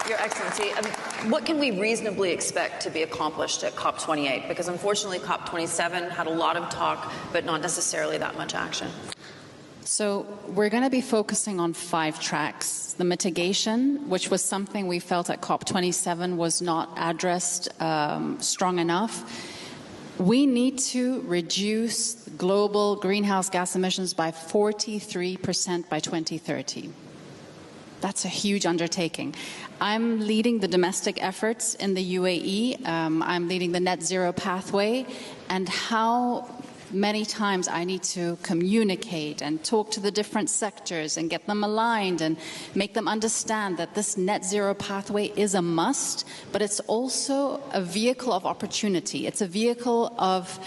Your Excellency, what can we reasonably expect to be accomplished at COP28? Because unfortunately, COP27 had a lot of talk, but not necessarily that much action. So we're going to be focusing on 5 tracks. The mitigation, which was something we felt at COP27 was not addressed strong enough. We need to reduce global greenhouse gas emissions by 43% by 2030. That's a huge undertaking. I'm leading the domestic efforts in the UAE. I'm leading the net zero pathway, and how many times I need to communicate and talk to the different sectors and get them aligned and make them understand that this net zero pathway is a must, but it's also a vehicle of opportunity. It's a vehicle of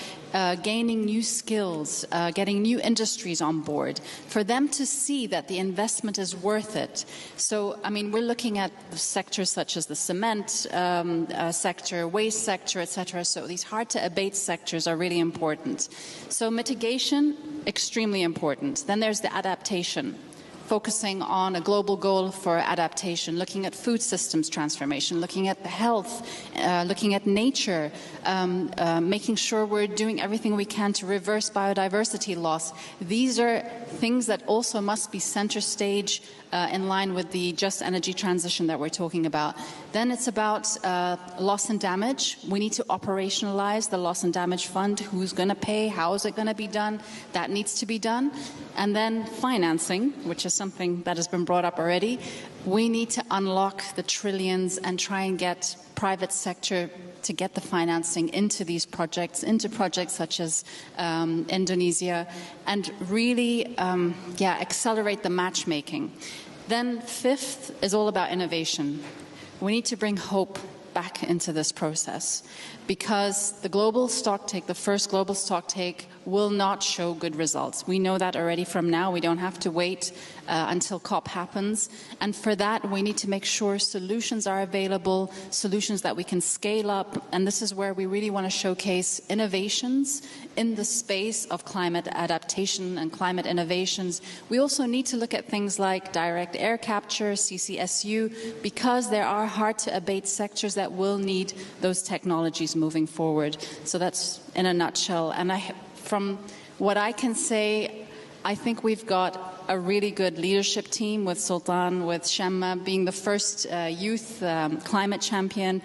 gaining new skills, getting new industries on board, for them to see that the investment is worth it. So, I mean, we're looking at sectors such as the cement sector, waste sector, etc. So these hard-to-abate sectors are really important. So mitigation, extremely important. Then there's the adaptation, focusing on a global goal for adaptation, looking at food systems transformation, looking at the health, looking at nature, making sure we're doing everything we can to reverse biodiversity loss. These are things that also must be center stage in line with the just energy transition that we're talking about. Then it's about loss and damage. We need to operationalize the loss and damage fund. Who's going to pay? How is it going to be done? That needs to be done. And then financing, which is something that has been brought up already. We need to unlock the trillions and try and get private sector to get the financing into these projects, into projects such as Indonesia, and really accelerate the matchmaking. Then 5th is all about innovation. We need to bring hope back into this process, because the global stocktake, the first global stocktake, will not show good results. We know that already from now. We don't have to wait until COP happens. And for that, we need to make sure solutions are available, solutions that we can scale up. And this is where we really want to showcase innovations in the space of climate adaptation and climate innovations. We also need to look at things like direct air capture, CCSU, because there are hard-to-abate sectors that will need those technologies moving forward. So that's in a nutshell. And from what I can say, I think we've got a really good leadership team with Sultan, with Shemma being the first youth climate champion,